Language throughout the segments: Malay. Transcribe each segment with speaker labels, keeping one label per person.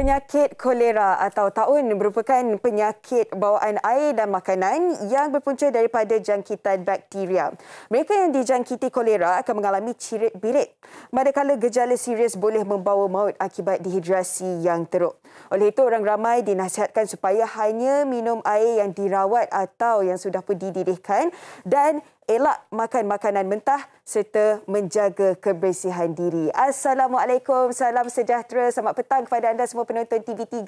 Speaker 1: Penyakit kolera atau taun merupakan penyakit bawaan air dan makanan yang berpunca daripada jangkitan bakteria. Mereka yang dijangkiti kolera akan mengalami cirit birit, manakala gejala serius boleh membawa maut akibat dehidrasi yang teruk. Oleh itu, orang ramai dinasihatkan supaya hanya minum air yang dirawat atau yang sudah pun dididihkan dan elak makan makanan mentah serta menjaga kebersihan diri. Assalamualaikum, salam sejahtera, selamat petang kepada anda semua penonton TV3.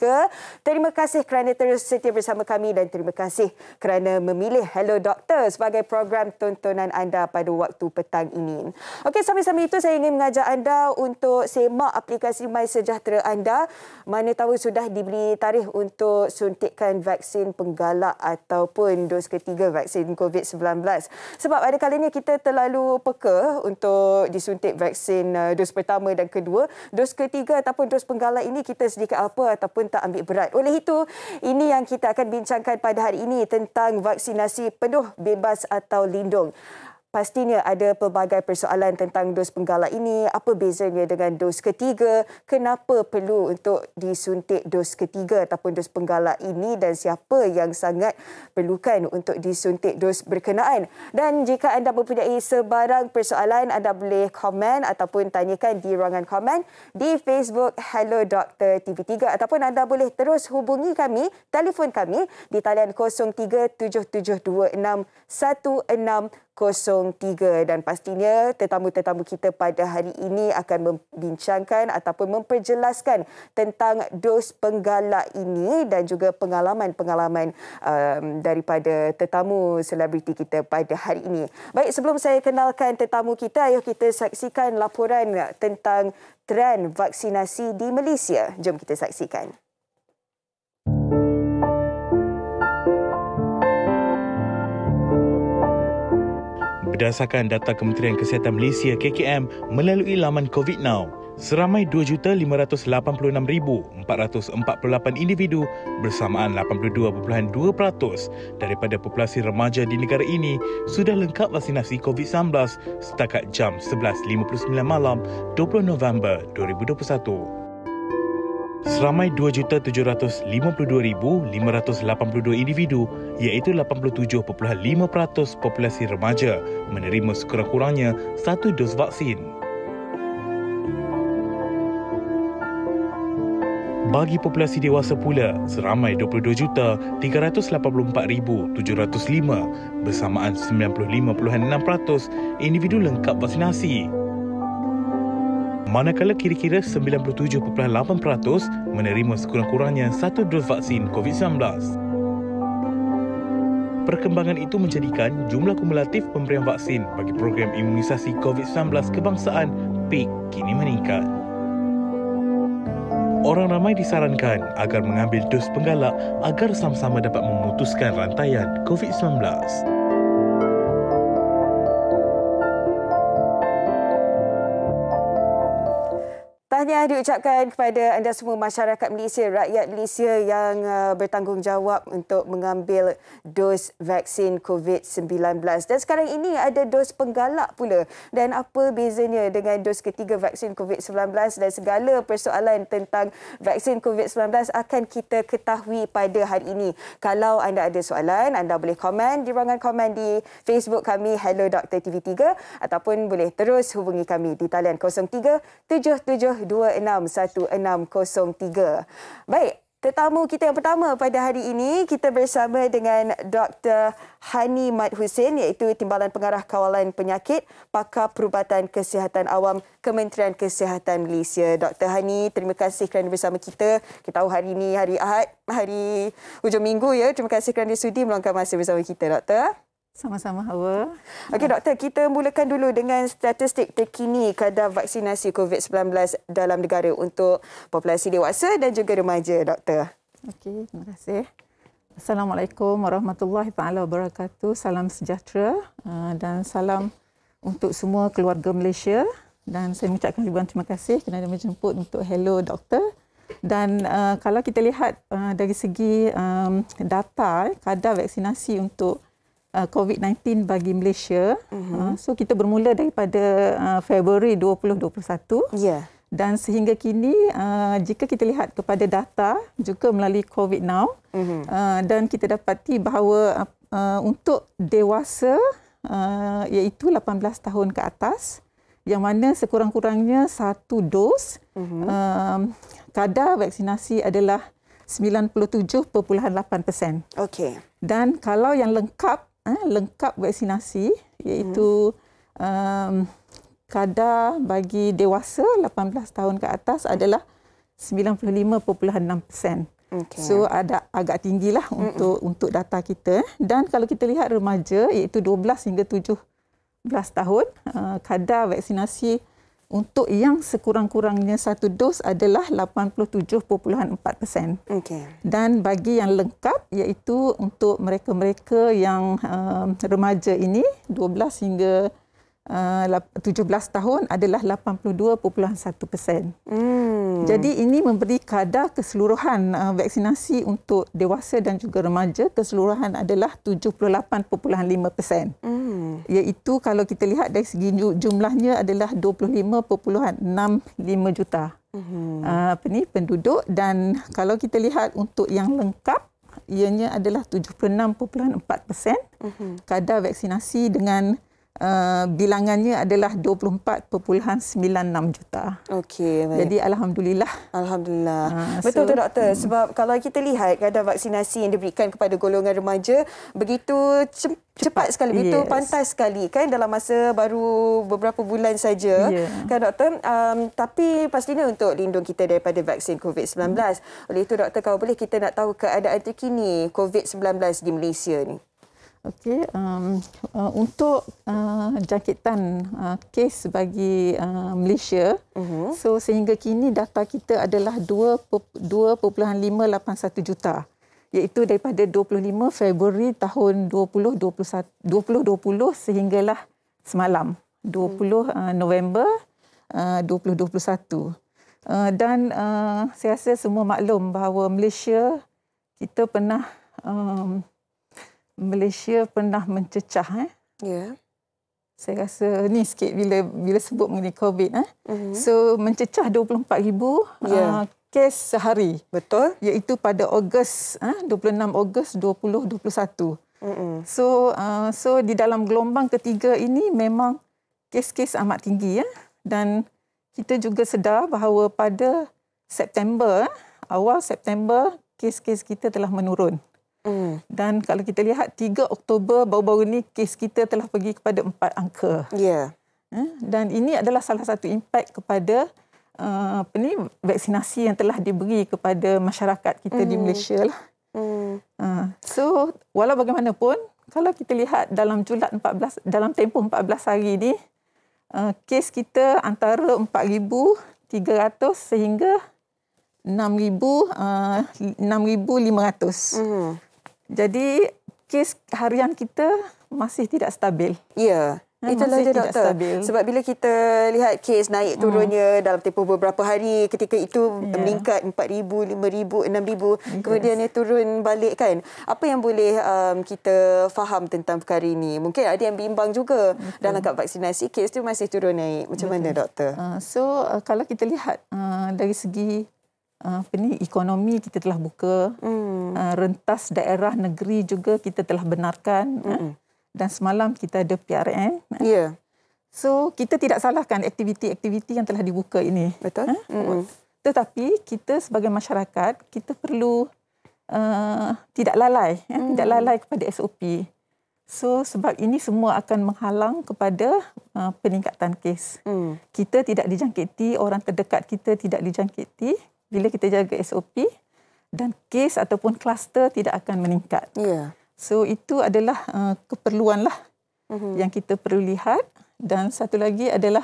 Speaker 1: Terima kasih kerana terus setia bersama kami dan terima kasih kerana memilih Hello Doktor sebagai program tontonan anda pada waktu petang ini. Okey, sambil-sambil itu saya ingin mengajak anda untuk semak aplikasi My Sejahtera anda. Mana tahu sudah diberi tarikh untuk suntikan vaksin penggalak ataupun dos ketiga vaksin COVID-19. Sebab ada kalanya kita terlalu peka untuk disuntik vaksin dos pertama dan kedua. Dos ketiga ataupun dos penggalak ini kita sedikit apa ataupun tak ambil berat. Oleh itu, ini yang kita akan bincangkan pada hari ini tentang vaksinasi penuh, bebas atau lindung. Pastinya ada pelbagai persoalan tentang dos penggalak ini. Apa bezanya dengan dos ketiga? Kenapa perlu untuk disuntik dos ketiga ataupun dos penggalak ini? Dan siapa yang sangat perlukan untuk disuntik dos berkenaan? Dan jika anda mempunyai sebarang persoalan, anda boleh komen ataupun tanyakan di ruangan komen di Facebook Hello Doktor TV3. Ataupun anda boleh terus hubungi kami, telefon kami di talian 0377261603. Dan pastinya tetamu-tetamu kita pada hari ini akan membincangkan ataupun memperjelaskan tentang dos penggalak ini dan juga pengalaman-pengalaman daripada tetamu selebriti kita pada hari ini. Baik, sebelum saya kenalkan tetamu kita, ayuh kita saksikan laporan tentang trend vaksinasi di Malaysia. Jom kita saksikan.
Speaker 2: Berdasarkan data Kementerian Kesihatan Malaysia KKM melalui laman COVID Now, seramai 2,586,448 individu bersamaan 82.2% daripada populasi remaja di negara ini sudah lengkap vaksinasi COVID-19 setakat jam 11.59 malam 20 November 2021. Seramai 2,752,582 individu iaitu 87.5% populasi remaja menerima sekurang-kurangnya satu dos vaksin. Bagi populasi dewasa pula, seramai 22,384,705 bersamaan 95.6% individu lengkap vaksinasi. Manakala kira-kira 97.8% menerima sekurang-kurangnya satu dos vaksin COVID-19. Perkembangan itu menjadikan jumlah kumulatif pemberian vaksin bagi program imunisasi COVID-19 kebangsaan PIK kini meningkat. Orang ramai disarankan agar mengambil dos penggalak agar sama-sama dapat memutuskan rantaian COVID-19.
Speaker 1: Tahniah diucapkan kepada anda semua masyarakat Malaysia, rakyat Malaysia yang bertanggungjawab untuk mengambil dos vaksin COVID-19. Dan sekarang ini ada dos penggalak pula. Dan apa bezanya dengan dos ketiga vaksin COVID-19 dan segala persoalan tentang vaksin COVID-19 akan kita ketahui pada hari ini. Kalau anda ada soalan, anda boleh komen di ruangan komen di Facebook kami Hello Doktor TV3 ataupun boleh terus hubungi kami di talian 0377261603. Baik, tetamu kita yang pertama pada hari ini, kita bersama dengan Dr. Hani Mat Hussein iaitu Timbalan Pengarah Kawalan Penyakit, Pakar Perubatan Kesihatan Awam Kementerian Kesihatan Malaysia. Dr. Hani, terima kasih kerana bersama kita. Kita tahu hari ini hari Ahad, hari hujung minggu ya. Terima kasih kerana sudi meluangkan masa bersama kita, Doktor.
Speaker 3: Sama-sama, Hawa.
Speaker 1: Okey, Doktor, kita mulakan dulu dengan statistik terkini kadar vaksinasi COVID-19 dalam negara untuk populasi dewasa dan juga remaja, Doktor.
Speaker 3: Okey, terima kasih. Assalamualaikum warahmatullahi wabarakatuh. Salam sejahtera dan salam untuk semua keluarga Malaysia. Dan saya mengucapkan ribuan terima kasih kerana menjemput untuk Hello Doktor. Dan kalau kita lihat dari segi data, kadar vaksinasi untuk COVID-19 bagi Malaysia. So kita bermula daripada Februari 2021.
Speaker 1: Ya.
Speaker 3: Dan sehingga kini jika kita lihat kepada data juga melalui COVID Now, dan kita dapati bahawa untuk dewasa iaitu 18 tahun ke atas, yang mana sekurang-kurangnya 1 dos, kadar vaksinasi adalah 97.8%.
Speaker 1: Okey.
Speaker 3: Dan kalau yang lengkap vaksinasi iaitu kadar bagi dewasa 18 tahun ke atas adalah 95.6%. Okay. So ada agak tinggilah untuk data kita. Dan kalau kita lihat remaja iaitu 12 hingga 17 tahun, kadar vaksinasi untuk yang sekurang-kurangnya 1 dos adalah 87.4%.
Speaker 1: Okay.
Speaker 3: Dan bagi yang lengkap iaitu untuk mereka-mereka yang remaja ini 12 hingga 17 tahun adalah 82.1%. Jadi ini memberi kadar keseluruhan vaksinasi untuk dewasa dan juga remaja keseluruhan adalah 78.5%. Iaitu kalau kita lihat dari segi jumlahnya adalah 25.65 juta penduduk, dan kalau kita lihat untuk yang lengkap ianya adalah 76.4%. Kadar vaksinasi dengan bilangannya adalah 24.96 juta.
Speaker 1: Okey, baik.
Speaker 3: Jadi alhamdulillah.
Speaker 1: Alhamdulillah. Betul tu doktor, sebab kalau kita lihat kadar vaksinasi yang diberikan kepada golongan remaja begitu cepat sekali, begitu pantas sekali kan dalam masa baru beberapa bulan saja. Kan doktor, tapi pastinya untuk lindung kita daripada vaksin COVID-19. Oleh itu doktor, kalau boleh kita nak tahu keadaan terkini COVID-19 di Malaysia ni.
Speaker 3: Okey, untuk jangkitan kes bagi Malaysia, so sehingga kini data kita adalah 2.581 juta, iaitu daripada 25 Februari tahun 2020 sehinggalah semalam 20 November 2021. Dan saya rasa semua maklum bahawa Malaysia pernah mencecah. Saya rasa ni sikit bila sebut mengenai COVID. So mencecah 24,000 kes sehari.
Speaker 1: Betul.
Speaker 3: Iaitu pada 26 Ogos 2021. So di dalam gelombang ketiga ini memang kes-kes amat tinggi. Dan kita juga sedar bahawa pada September, awal September, kes-kes kita telah menurun. Dan kalau kita lihat 3 Oktober baru-baru ni kes kita telah pergi kepada 4 angka. Dan ini adalah salah satu impak kepada vaksinasi yang telah diberi kepada masyarakat kita di Malaysia lah. So walau bagaimanapun, kalau kita lihat dalam tempoh 14 hari ni, kes kita antara 4,300 sehingga 6,500. Jadi kes harian kita masih tidak stabil.
Speaker 1: Itulah dia doktor. Sebab bila kita lihat kes naik turunnya dalam tempoh beberapa hari, ketika itu meningkat 4,000, 5,000, 6,000, kemudian dia turun balik kan. Apa yang boleh kita faham tentang perkara ini? Mungkin ada yang bimbang juga dalam kad vaksinasi, kes itu masih turun naik. Macam mana doktor?
Speaker 3: Kalau kita lihat dari segi ekonomi kita telah buka, rentas daerah negeri juga kita telah benarkan, dan semalam kita ada PRN. So kita tidak salahkan aktiviti-aktiviti yang telah dibuka ini.
Speaker 1: Betul.
Speaker 3: Tetapi kita sebagai masyarakat kita perlu tidak lalai kepada SOP. So sebab ini semua akan menghalang kepada peningkatan kes. Kita tidak dijangkiti, orang terdekat kita tidak dijangkiti bila kita jaga SOP, dan kes ataupun kluster tidak akan meningkat. So itu adalah keperluanlah yang kita perlu lihat. Dan satu lagi adalah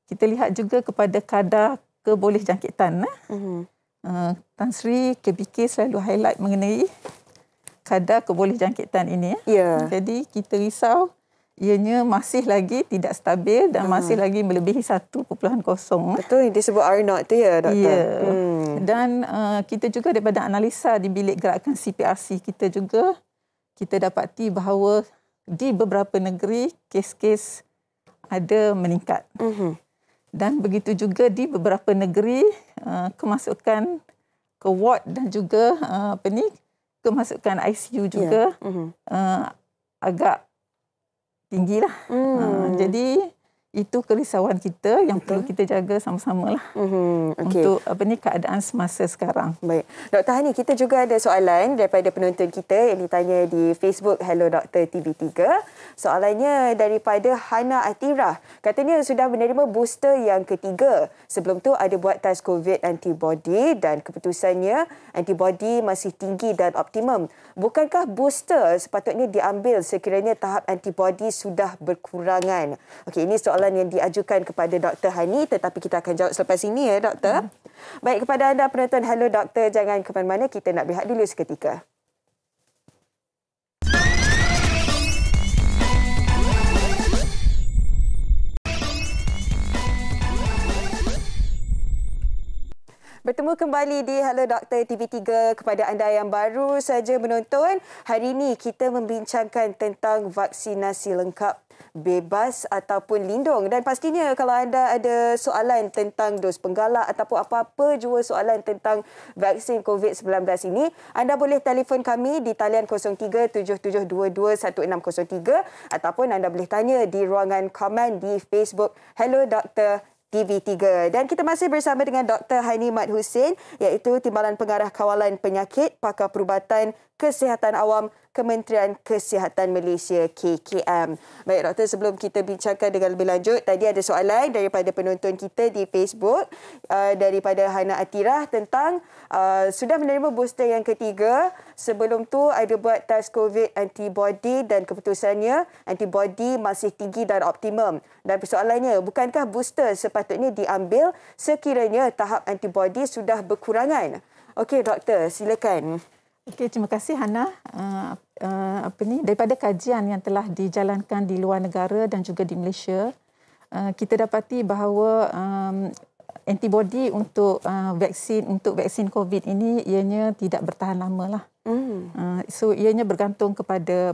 Speaker 3: kita lihat juga kepada kadar kebolehjangkitan. Tan Sri KBK selalu highlight mengenai kadar kebolehjangkitan ini. Jadi kita risau ianya masih lagi tidak stabil dan masih lagi melebihi 1.0.
Speaker 1: Betul, disebut R0 tu ya doktor.
Speaker 3: Dan kita juga daripada analisa di bilik gerakan CPRC kita juga, kita dapati bahawa di beberapa negeri kes-kes ada meningkat. Dan begitu juga di beberapa negeri kemasukan ke ward dan juga kemasukan ICU juga agak tinggilah. Jadi itu kerisauan kita yang perlu kita jaga sama-sama lah untuk keadaan semasa sekarang.
Speaker 1: Baik. Dr. Hani, kita juga ada soalan daripada penonton kita yang ditanya di Facebook Hello Dr. TV3. Soalannya daripada Hana Atirah. Katanya sudah menerima booster yang ketiga. Sebelum tu ada buat test COVID antibody dan keputusannya antibody masih tinggi dan optimum. Bukankah booster sepatutnya diambil sekiranya tahap antibody sudah berkurangan? Okey, ini soalan yang diajukan kepada Dr. Hani, tetapi kita akan jawab selepas ini ya, Doktor. Baik, kepada anda penonton Hello Doktor, jangan ke mana-mana, kita nak berehat dulu seketika. Bertemu kembali di Hello Dr. TV3. Kepada anda yang baru saja menonton, hari ini kita membincangkan tentang vaksinasi lengkap, bebas ataupun lindung. Dan pastinya kalau anda ada soalan tentang dos penggalak ataupun apa-apa jua soalan tentang vaksin COVID-19 ini, anda boleh telefon kami di talian 0377221603 ataupun anda boleh tanya di ruangan komen di Facebook Hello Dr. TV3. Dan kita masih bersama dengan Dr. Hani Mat Hussein, iaitu Timbalan Pengarah Kawalan Penyakit Pakar Perubatan Kesihatan Awam Kementerian Kesihatan Malaysia KKM. Baik doktor, sebelum kita bincangkan dengan lebih lanjut, tadi ada soalan daripada penonton kita di Facebook daripada Hana Atirah tentang sudah menerima booster yang ketiga. Sebelum tu ada buat test COVID antibody dan keputusannya antibody masih tinggi dan optimum. Dan persoalannya, bukankah booster sepatutnya diambil sekiranya tahap antibody sudah berkurangan? Okey doktor, silakan.
Speaker 3: Okey, terima kasih Hana. Daripada kajian yang telah dijalankan di luar negara dan juga di Malaysia, kita dapati bahawa antibody untuk vaksin COVID ini ianya tidak bertahan lama lah. So ianya bergantung kepada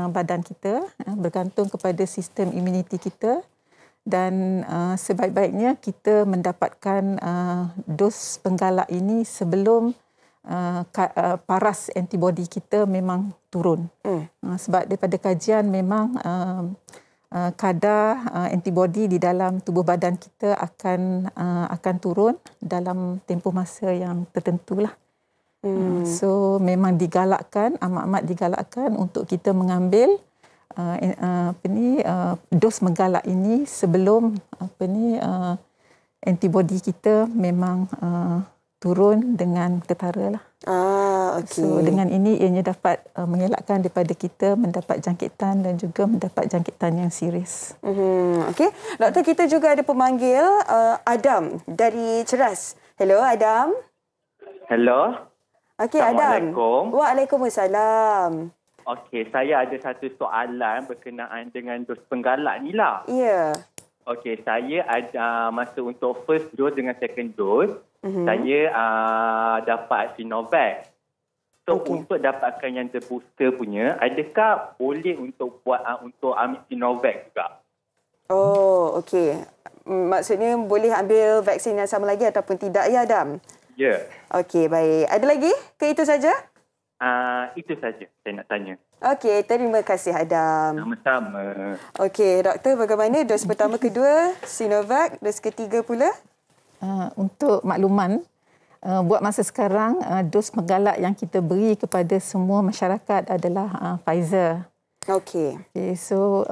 Speaker 3: badan kita, bergantung kepada sistem imuniti kita, dan sebaik-baiknya kita mendapatkan dos penggalak ini sebelum paras antibody kita memang turun. Sebab daripada kajian memang kadar antibody di dalam tubuh badan kita akan turun dalam tempoh masa yang tertentulah. So memang digalakkan, amat-amat digalakkan untuk kita mengambil dos menggalak ini sebelum antibody kita memang turun dengan ketara lah.
Speaker 1: Okay.
Speaker 3: So dengan ini ianya dapat mengelakkan daripada kita mendapat jangkitan dan juga mendapat jangkitan yang serius.
Speaker 1: Okey, doktor, kita juga ada pemanggil Adam dari Ceras. Hello Adam.
Speaker 4: Hello.
Speaker 1: Okey Adam.
Speaker 4: Assalamualaikum.
Speaker 1: Waalaikumsalam.
Speaker 4: Okey, saya ada satu soalan berkenaan dengan dos penggalak ni lah.
Speaker 1: Ya.
Speaker 4: Okey, saya ada masa untuk first dose dengan second dose, saya dapat Sinovac. So untuk dapatkan yang the booster punya, adakah boleh untuk buat untuk ambil Sinovac juga?
Speaker 1: Oh, okey. Maksudnya boleh ambil vaksin yang sama lagi ataupun tidak ya Adam?
Speaker 4: Ya. Yeah.
Speaker 1: Okey, baik. Ada lagi ke itu saja?
Speaker 4: Itu saja saya nak tanya.
Speaker 1: Okey, terima kasih Adam.
Speaker 4: Sama-sama.
Speaker 1: Okey, doktor, bagaimana dos pertama, kedua, Sinovac, dos ketiga pula?
Speaker 3: Untuk makluman, buat masa sekarang, dos penggalak yang kita beri kepada semua masyarakat adalah Pfizer.
Speaker 1: Okey.
Speaker 3: So,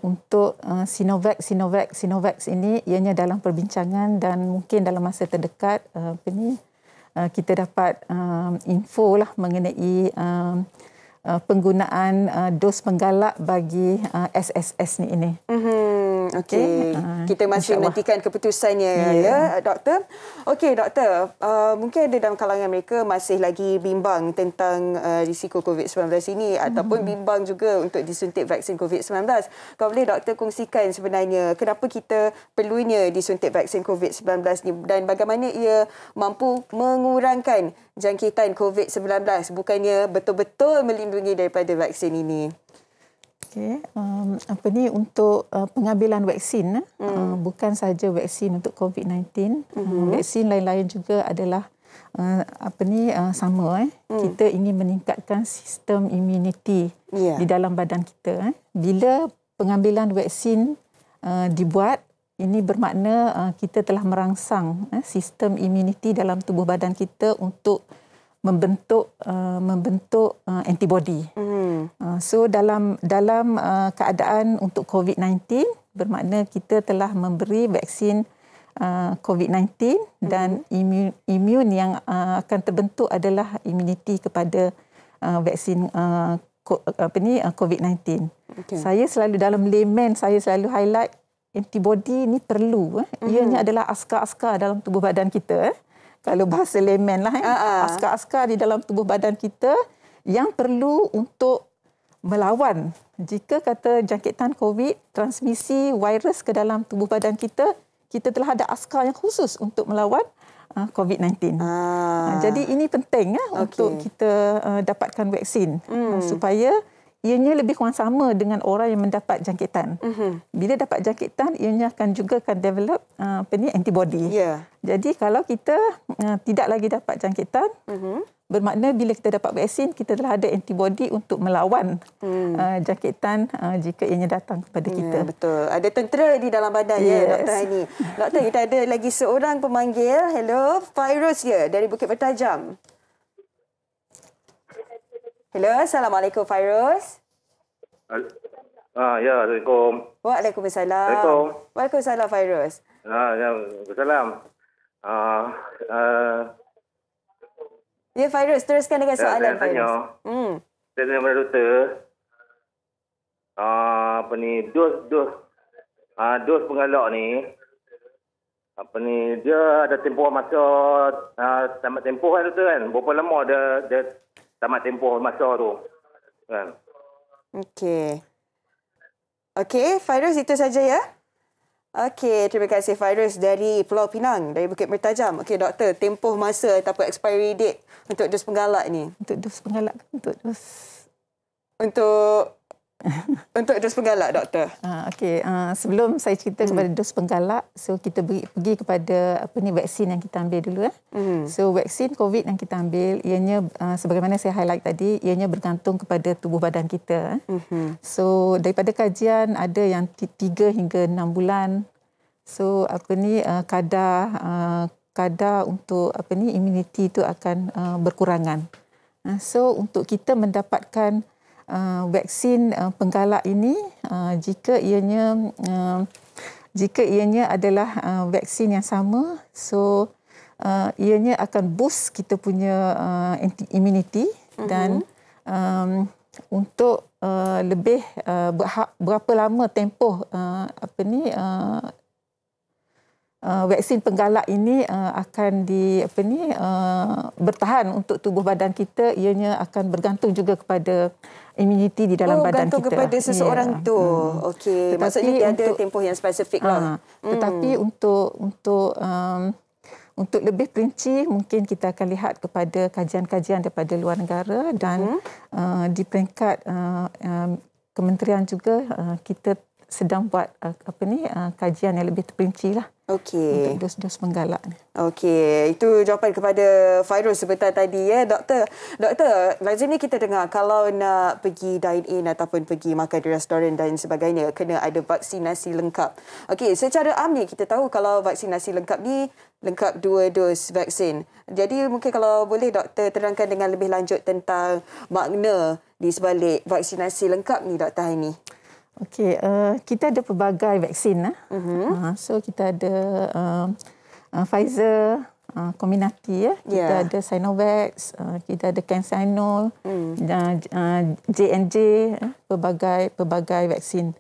Speaker 3: untuk Sinovac ini ianya dalam perbincangan dan mungkin dalam masa terdekat kita dapat info lah mengenai penggunaan dos penggalak bagi SSS ni.
Speaker 1: Okey. Kita masih menantikan keputusannya ya, doktor. Okey, doktor. Mungkin ada dalam kalangan mereka masih lagi bimbang tentang risiko COVID-19 ini ataupun bimbang juga untuk disuntik vaksin COVID-19. Kalau boleh doktor kongsikan sebenarnya kenapa kita perlunya disuntik vaksin COVID-19 ni dan bagaimana ia mampu mengurangkan jangkitan COVID-19, bukannya betul-betul melindungi daripada vaksin ini.
Speaker 3: Okey, untuk pengambilan vaksin, bukan saja vaksin untuk COVID-19, vaksin lain-lain juga adalah sama. Kita ingin meningkatkan sistem imuniti di dalam badan kita. Bila pengambilan vaksin dibuat, ini bermakna kita telah merangsang sistem imuniti dalam tubuh badan kita untuk membentuk antibody. So dalam keadaan untuk COVID-19, bermakna kita telah memberi vaksin COVID-19 dan imun yang akan terbentuk adalah imuniti kepada vaksin COVID-19. Okay. Saya selalu dalam layman, saya selalu highlight antibody ni perlu. Ianya adalah askar-askar dalam tubuh badan kita. Kalau bahasa layman lah, askar-askar di dalam tubuh badan kita yang perlu untuk melawan. Jika kata jangkitan COVID, transmisi virus ke dalam tubuh badan kita, kita telah ada askar yang khusus untuk melawan COVID-19. Jadi ini penting untuk kita dapatkan vaksin supaya ianya lebih kurang sama dengan orang yang mendapat jangkitan. Bila dapat jangkitan, ianya akan develop antibody. Jadi kalau kita tidak lagi dapat jangkitan, bermakna bila kita dapat vaksin, kita telah ada antibody untuk melawan jangkitan jika ianya datang kepada kita.
Speaker 1: Betul. Ada tentera di dalam badan Dr. Hani. Doktor, kita ada lagi seorang pemanggil. Hello, Fairuz dari Bukit Bertajam. Hello, Assalamualaikum Fairuz.
Speaker 5: Ya, Assalamualaikum.
Speaker 1: Waalaikumsalam. Waalaikumsalam Fairuz.
Speaker 5: Ya, Waalaikumsalam.
Speaker 1: Ya Fairuz, teruskan dengan soalan Fairuz.
Speaker 5: Saya tanya kepada doktor. Dos pengalak ni, dia ada tempoh masa tamat tempoh kan doktor kan? Berapa lama dia tamat tempoh masa tu kan?
Speaker 1: Okey, Fairuz, itu saja ya. Okey, terima kasih Fairuz dari Pulau Pinang, dari Bukit Bertajam. Okey doktor, tempoh masa ataupun expiry date untuk dos penggalak ni.
Speaker 3: Untuk dos penggalak, untuk
Speaker 1: dos penggalak doktor.
Speaker 3: Sebelum saya cerita kepada dos penggalak, so kita pergi kepada vaksin yang kita ambil dulu. So vaksin COVID yang kita ambil, ianya sebagaimana saya highlight tadi, ianya bergantung kepada tubuh badan kita. So daripada kajian ada yang 3 hingga 6 bulan. So kadar untuk imuniti itu akan berkurangan. So untuk kita mendapatkan vaksin penggalak ini, jika ianya adalah vaksin yang sama, so ianya akan boost kita punya immunity dan untuk lebih berapa lama tempoh vaksin penggalak ini akan bertahan untuk tubuh badan kita, ianya akan bergantung juga kepada immuniti di dalam badan kita.
Speaker 1: Bergantung kepada seseorang tu. Okey, maksudnya dia ada tempoh yang spesifik lah.
Speaker 3: Tetapi untuk lebih perinci, mungkin kita akan lihat kepada kajian-kajian daripada luar negara dan di peringkat kementerian juga kita sedang buat kajian yang lebih terperinci lah.
Speaker 1: Okey.
Speaker 3: Untuk dos-dos penggalak ni.
Speaker 1: Okey, itu jawapan kepada Fairuz sebentar tadi ya, doktor. Doktor, lazimnya kita dengar kalau nak pergi dine in ataupun pergi makan di restoran dan sebagainya, kena ada vaksinasi lengkap. Okey, secara amnya kita tahu kalau vaksinasi lengkap ni lengkap 2 dos vaksin. Jadi mungkin kalau boleh doktor terangkan dengan lebih lanjut tentang makna di sebalik vaksinasi lengkap ni, Dr. Hani.
Speaker 3: Okey, kita ada pelbagai vaksin. So kita ada Pfizer, Comirnaty, kita ada Sinovac, kita ada CanSino, J&J, pelbagai vaksin.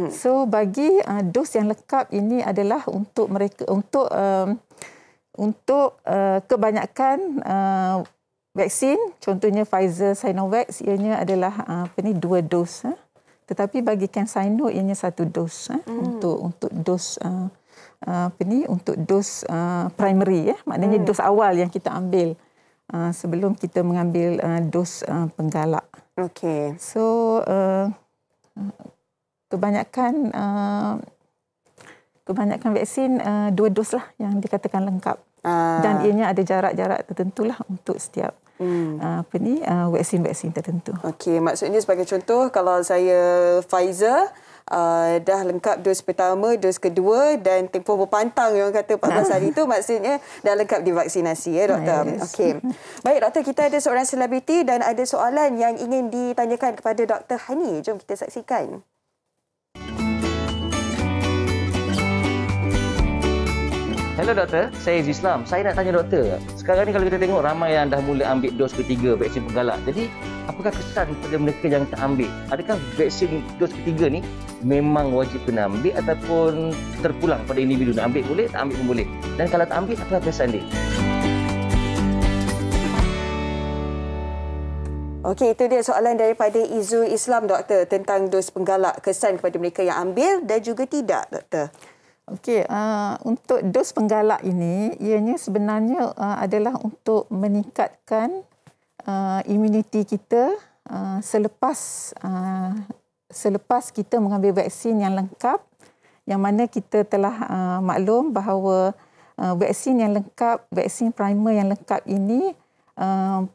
Speaker 3: So bagi dos yang lengkap ini adalah untuk mereka, untuk kebanyakan vaksin, contohnya Pfizer, Sinovac, ianya adalah 2 dos. Tetapi bagi CanSino ianya 1 dos untuk dos untuk dos primary, maknanya dos awal yang kita ambil sebelum kita mengambil dos penggalak.
Speaker 1: Okey.
Speaker 3: So kebanyakan vaksin 2 dos lah yang dikatakan lengkap. Dan ianya ada jarak-jarak tertentulah untuk setiap vaksin-vaksin tertentu.
Speaker 1: Okey, maksudnya sebagai contoh, kalau saya Pfizer, dah lengkap dos pertama, dos kedua dan tempoh berpantang yang kata 14 hari itu maksudnya dah lengkap divaksinasi ya doktor.
Speaker 3: Yes.
Speaker 1: Okey. Baik doktor, kita ada seorang selebriti dan ada soalan yang ingin ditanyakan kepada Dr. Hani. Jom kita saksikan.
Speaker 6: Hello doktor, saya Islam. Saya nak tanya doktor, sekarang ni kalau kita tengok ramai yang dah mula ambil dos ketiga vaksin penggalak. Jadi, apakah kesan kepada mereka yang tak ambil? Adakah vaksin dos ketiga ni memang wajib kena ambil ataupun terpulang pada individu? Nak ambil boleh, tak ambil pun boleh. Dan kalau tak ambil, apa kesan dia?
Speaker 1: Okey, itu dia soalan daripada Izul Islam doktor tentang dos penggalak, kesan kepada mereka yang ambil dan juga tidak doktor.
Speaker 3: Okey, untuk dos penggalak ini, ianya sebenarnya adalah untuk meningkatkan imuniti kita selepas kita mengambil vaksin yang lengkap, yang mana kita telah maklum bahawa vaksin yang lengkap, vaksin primer yang lengkap ini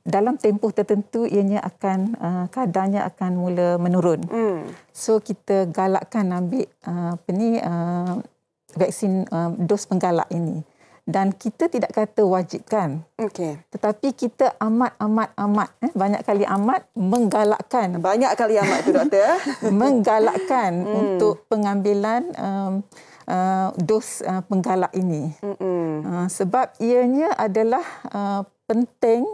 Speaker 3: dalam tempoh tertentu ianya akan kadarnya akan mula menurun. So kita galakkan ambil vaksin dos penggalak ini. Dan kita tidak kata wajibkan.
Speaker 1: Okey.
Speaker 3: Tetapi kita amat banyak kali amat menggalakkan.
Speaker 1: Banyak kali amat tu doktor.
Speaker 3: Menggalakkan untuk pengambilan dos penggalak ini. Sebab ianya adalah penting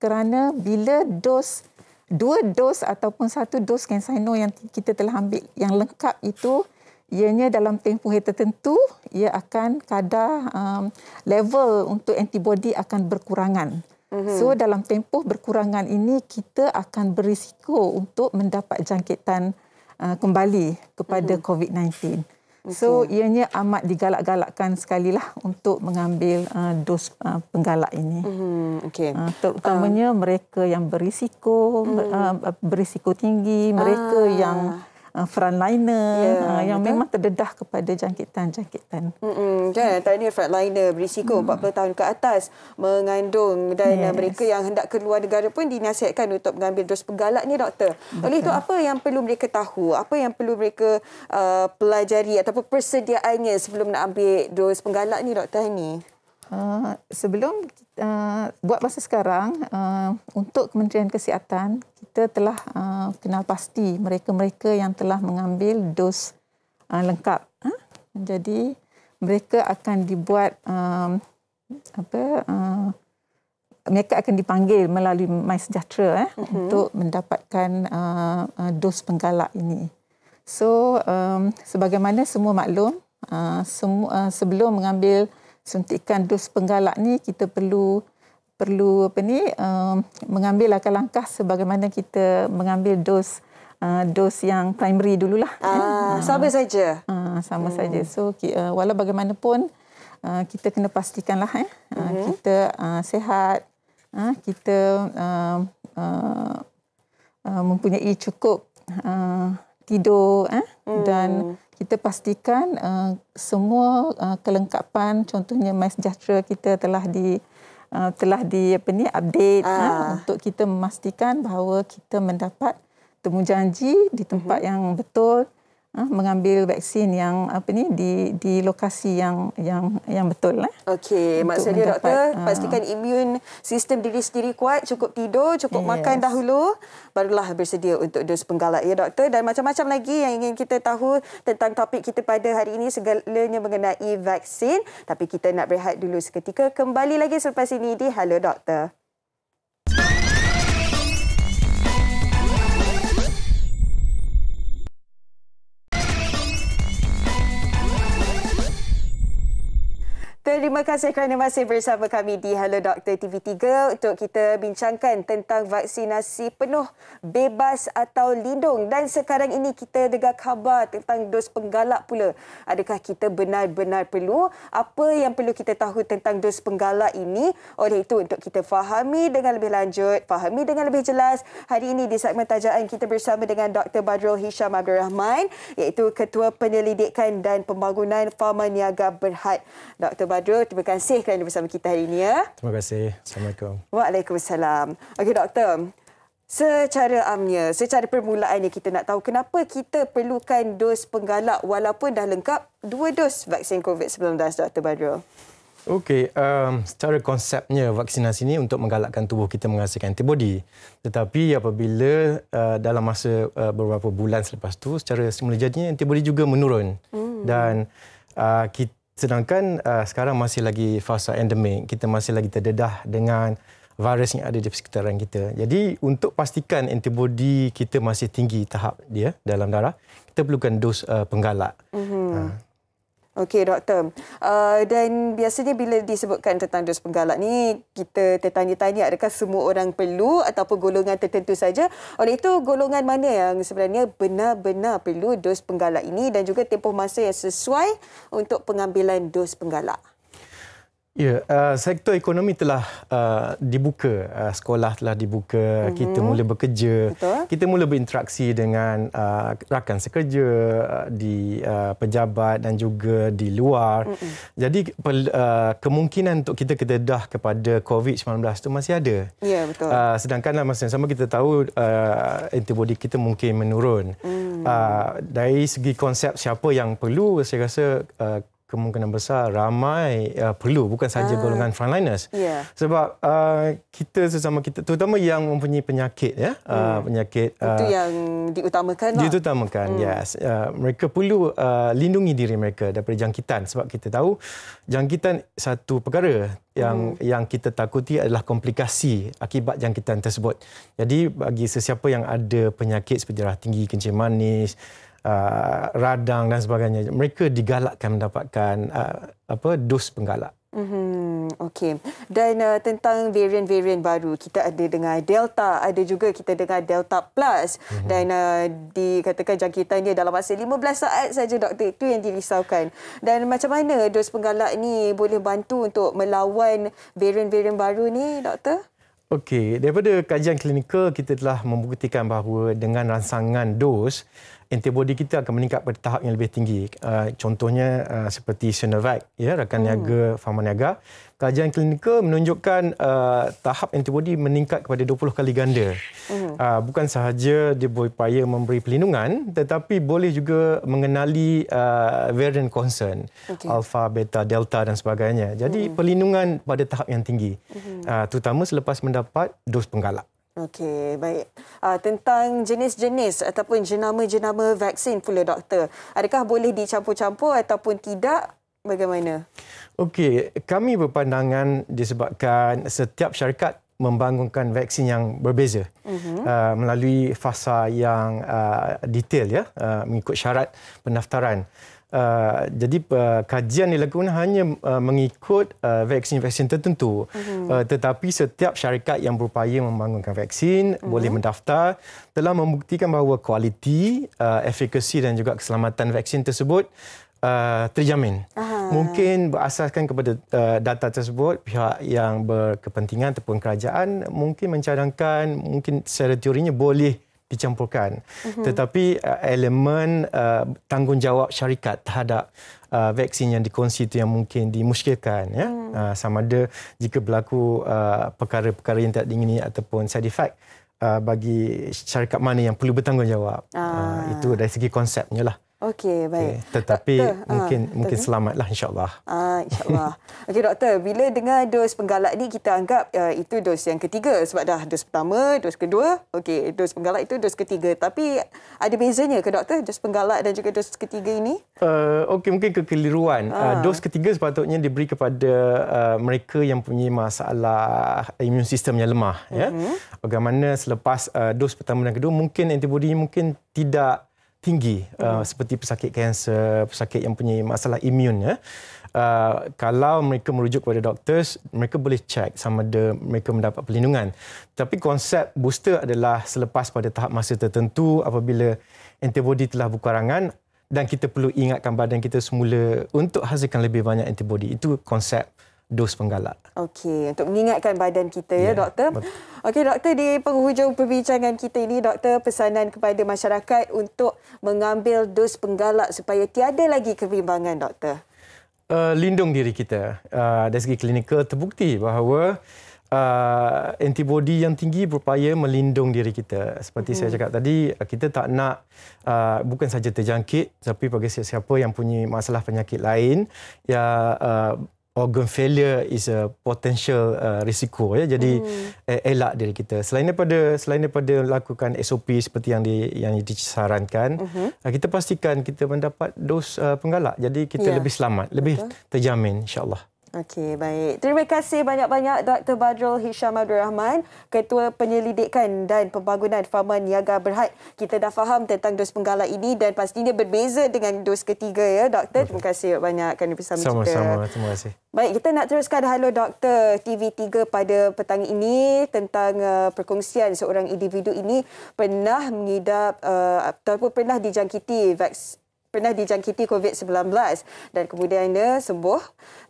Speaker 3: kerana bila dua dos ataupun 1 dos CanSino yang kita telah ambil yang lengkap itu, ianya dalam tempoh tertentu ia akan kadar level untuk antibody akan berkurangan. So dalam tempoh berkurangan ini kita akan berisiko untuk mendapat jangkitan kembali kepada COVID-19. So ianya amat digalak-galakkan sekalilah untuk mengambil dos penggalak ini. Terutamanya mereka yang berisiko tinggi, mereka yang frontliner yang memang terdedah kepada jangkitan-jangkitan.
Speaker 1: Tadi frontliner berisiko 40 tahun ke atas mengandung dan mereka yang hendak keluar negara pun dinasihatkan untuk mengambil dos penggalak ni doktor. Oleh itu apa yang perlu mereka tahu? Apa yang perlu mereka pelajari ataupun persediaannya sebelum nak ambil dos penggalak ni doktor Hani?
Speaker 3: Sebelum buat masa sekarang untuk Kementerian Kesihatan kita telah kenal pasti mereka-mereka yang telah mengambil dos lengkap. Jadi mereka akan dibuat mereka akan dipanggil melalui MySejahtera untuk mendapatkan dos penggalak ini. So sebagaimana semua maklum, sebelum mengambil suntikan dos penggalak ni kita perlu mengambil langkah-langkah sebagaimana kita mengambil dos yang primary dululah.
Speaker 1: Sama saja.
Speaker 3: Sama saja. So walau bagaimanapun kita kena pastikanlah kita sihat, kita mempunyai cukup tidur dan kita pastikan semua kelengkapan, contohnya MySejahtera kita telah update untuk kita memastikan bahawa kita mendapat temujanji di tempat yang betul, mengambil vaksin yang di lokasi yang betul.
Speaker 1: Okey, maksudnya doktor pastikan imun sistem diri sendiri kuat, cukup tidur, cukup makan dahulu, barulah bersedia untuk dos penggalak ya doktor. Dan macam-macam lagi yang ingin kita tahu tentang topik kita pada hari ini, segalanya mengenai vaksin. Tapi kita nak berehat dulu seketika, kembali lagi selepas ini di Hello Doktor. Terima kasih kerana masih bersama kami di Hello Doktor TV3 untuk kita bincangkan tentang vaksinasi penuh, bebas atau lindung. Dan sekarang ini kita dengar khabar tentang dos penggalak pula. Adakah kita benar-benar perlu? Apa yang perlu kita tahu tentang dos penggalak ini? Oleh itu, untuk kita fahami dengan lebih lanjut, fahami dengan lebih jelas, hari ini di segmen tajaan kita bersama dengan Dr. Badrul Hisham Abdul Rahman, iaitu Ketua Penyelidikan dan Pembangunan Pharma Niaga Berhad. Dr. Badrul, terima kasih kerana bersama kita hari ini. Ya.
Speaker 7: Terima kasih. Assalamualaikum.
Speaker 1: Waalaikumsalam. Okey, Doktor. Secara amnya, secara permulaannya kita nak tahu kenapa kita perlukan dos penggalak walaupun dah lengkap 2 dos vaksin COVID-19, Dr. Badrul.
Speaker 7: Okey, secara konsepnya vaksinasi ini untuk menggalakkan tubuh kita menghasilkan antibody. Tetapi apabila dalam masa beberapa bulan selepas tu, secara semula jadinya antibody juga menurun. Dan sedangkan sekarang masih lagi fasa endemik, kita masih lagi terdedah dengan virus yang ada di sekitaran kita. Jadi untuk pastikan antibody kita masih tinggi tahap dia dalam darah, kita perlukan dos penggalak.
Speaker 1: Okey, Doktor. Dan biasanya bila disebutkan tentang dos penggalak ni, kita tertanya-tanya adakah semua orang perlu ataupun golongan tertentu saja. Oleh itu, golongan mana yang sebenarnya benar-benar perlu dos penggalak ini dan juga tempoh masa yang sesuai untuk pengambilan dos penggalak?
Speaker 7: Ya, sektor ekonomi telah dibuka, sekolah telah dibuka, kita mula bekerja,
Speaker 1: betul,
Speaker 7: kita mula berinteraksi dengan rakan sekerja di pejabat dan juga di luar. Jadi kemungkinan untuk kita kededah kepada COVID-19 itu masih ada.
Speaker 1: Ya, betul.
Speaker 7: Sedangkan dalam masa yang sama kita tahu antibody kita mungkin menurun. Dari segi konsep siapa yang perlu, saya rasa kemungkinan besar ramai perlu, bukan sahaja golongan frontliners.
Speaker 1: Yeah.
Speaker 7: Sebab kita sesama kita, terutama yang mempunyai penyakit, ya, penyakit
Speaker 1: itu yang diutamakan.
Speaker 7: Diutamakan, yes. Mereka perlu lindungi diri mereka daripada jangkitan. Sebab kita tahu jangkitan satu perkara yang kita takuti adalah komplikasi akibat jangkitan tersebut. Jadi bagi sesiapa yang ada penyakit seperti darah tinggi, kencing manis, radang dan sebagainya, mereka digalakkan mendapatkan dos penggalak.
Speaker 1: Okey. Dan tentang varian-varian baru, kita ada dengar Delta, ada juga kita dengar Delta Plus, dan dikatakan jangkitannya dalam masa 15 saat saja, Doktor. Itu yang dirisaukan. Dan macam mana dos penggalak ni boleh bantu untuk melawan varian-varian baru ni, Doktor?
Speaker 7: Okey, daripada kajian klinikal kita telah membuktikan bahawa dengan rangsangan dos, antibody kita akan meningkat pada tahap yang lebih tinggi. Contohnya seperti Sinovac, ya, rakan niaga Pharma Niaga. Kajian klinikal menunjukkan tahap antibody meningkat kepada 20 kali ganda. Bukan sahaja dia berupaya memberi perlindungan, tetapi boleh juga mengenali variant concern, alpha, beta, delta dan sebagainya. Jadi perlindungan pada tahap yang tinggi, terutama selepas mendapat dos penggalak.
Speaker 1: Okey, baik. Tentang jenis-jenis ataupun jenama-jenama vaksin pula, Doktor. Adakah boleh dicampur-campur ataupun tidak? Bagaimana?
Speaker 7: Okey, kami berpandangan disebabkan setiap syarikat membangunkan vaksin yang berbeza melalui fasa yang detail, ya, mengikut syarat pendaftaran. Jadi kajian dilakukan hanya mengikut vaksin-vaksin tertentu, tetapi setiap syarikat yang berupaya membangunkan vaksin boleh mendaftar, telah membuktikan bahawa kualiti, efikasi dan juga keselamatan vaksin tersebut terjamin. Mungkin berasaskan kepada data tersebut, pihak yang berkepentingan ataupun kerajaan mungkin mencadangkan, mungkin secara teorinya boleh dicampurkan. Tetapi elemen tanggungjawab syarikat terhadap vaksin yang dikongsi itu yang mungkin dimuskilkan, ya. Sama ada jika berlaku perkara-perkara yang tidak diingini ataupun side effect, bagi syarikat mana yang perlu bertanggungjawab. Itu dari segi konsepnya lah.
Speaker 1: Okey, baik.
Speaker 7: Tetapi mungkin selamatlah, insya-Allah.
Speaker 1: Insya-Allah. Okey, Doktor, bila dengar dos penggalak ni kita anggap itu dos yang ketiga sebab dah dos pertama, dos kedua. Okey, dos penggalak itu dos ketiga. Tapi ada bezanya ke, Doktor, dos penggalak dan juga dos ketiga ini?
Speaker 7: Okey, mungkin kekeliruan. Dos ketiga sepatutnya diberi kepada mereka yang punya masalah imun sistem yang lemah, ya. Bagaimana selepas dos pertama dan kedua mungkin antibody mungkin tidak tinggi, seperti pesakit kanser, pesakit yang punya masalah imun, ya. Kalau mereka merujuk kepada doktor, mereka boleh cek sama ada mereka mendapat perlindungan. Tapi konsep booster adalah selepas pada tahap masa tertentu apabila antibody telah berkurangan dan kita perlu ingatkan badan kita semula untuk hasilkan lebih banyak antibody. Itu konsep dos penggalak.
Speaker 1: Okey, untuk mengingatkan badan kita ya, doktor. Okey, doktor, di penghujung perbincangan kita ini, doktor, pesanan kepada masyarakat untuk mengambil dos penggalak supaya tiada lagi kebimbangan, doktor.
Speaker 7: Lindung diri kita. Dari segi klinikal terbukti bahawa antibody yang tinggi berupaya melindung diri kita. Seperti saya cakap tadi, kita tak nak bukan saja terjangkit, tapi bagi siapa yang punya masalah penyakit lain, organ failure is a potential risiko ya. Jadi elak diri kita. Selain daripada lakukan SOP seperti yang disarankan, kita pastikan kita mendapat dos penggalak. Jadi kita lebih selamat, lebih terjamin insya-Allah.
Speaker 1: Okey, baik. Terima kasih banyak-banyak Dr. Badrul Hisham Abdul Rahman, Ketua Penyelidikan dan Pembangunan Farma Niaga Berhad. Kita dah faham tentang dos penggalak ini dan pastinya berbeza dengan dos ketiga ya, Doktor. Terima kasih banyak kerana bersama kita.
Speaker 7: Sama-sama, terima kasih.
Speaker 1: Baik, kita nak teruskan Halo Doktor TV3 pada petang ini tentang perkongsian seorang individu ini pernah mengidap ataupun pernah dijangkiti COVID-19 dan kemudiannya sembuh